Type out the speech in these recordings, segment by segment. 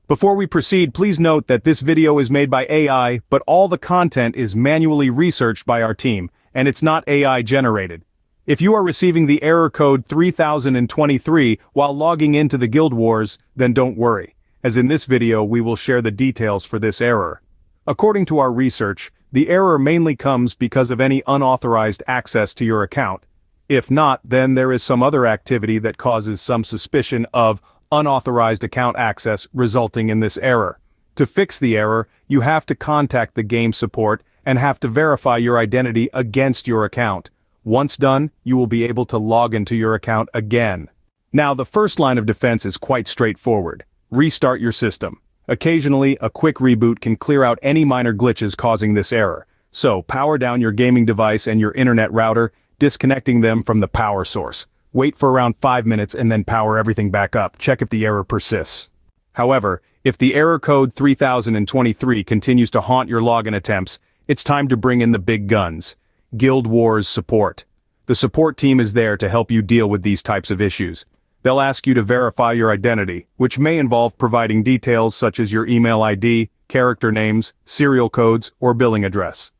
Before we proceed, please note that this video is made by AI, but all the content is manually researched by our team, and it's not AI generated. If you are receiving the error code 3023 while logging into the Guild Wars, then don't worry, as in this video we will share the details for this error. According to our research, the error mainly comes because of any unauthorized access to your account. If not, then there is some other activity that causes some suspicion of unauthorized account access resulting in this error. To fix the error, you have to contact the game support and have to verify your identity against your account. Once done, you will be able to log into your account again. Now, the first line of defense is quite straightforward. Restart your system. Occasionally, a quick reboot can clear out any minor glitches causing this error. So, power down your gaming device and your internet router, disconnecting them from the power source. Wait for around 5 minutes and then power everything back up. Check if the error persists. However, if the error code 3023 continues to haunt your login attempts, it's time to bring in the big guns. Guild Wars support. The support team is there to help you deal with these types of issues. They'll ask you to verify your identity, which may involve providing details such as your email ID, character names, serial codes, or billing address.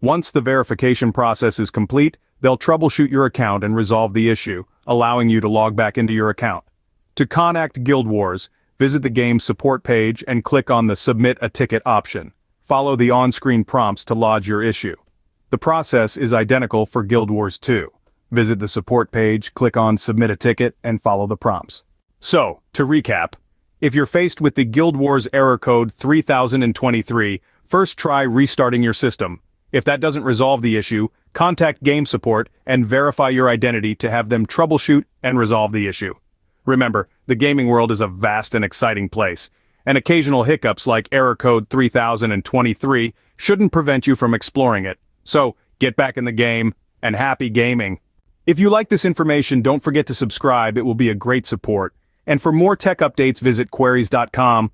Once the verification process is complete, they'll troubleshoot your account and resolve the issue, allowing you to log back into your account. To contact Guild Wars, visit the game's support page and click on the Submit a Ticket option. Follow the on-screen prompts to lodge your issue. The process is identical for Guild Wars 2. Visit the support page, click on Submit a Ticket, and follow the prompts. So, to recap, if you're faced with the Guild Wars error code 3023, first try restarting your system. If that doesn't resolve the issue, contact game support and verify your identity to have them troubleshoot and resolve the issue. Remember, the gaming world is a vast and exciting place, and occasional hiccups like error code 3023 shouldn't prevent you from exploring it. So, get back in the game, and happy gaming. If you like this information, don't forget to subscribe, it will be a great support. And for more tech updates, visit queries.com.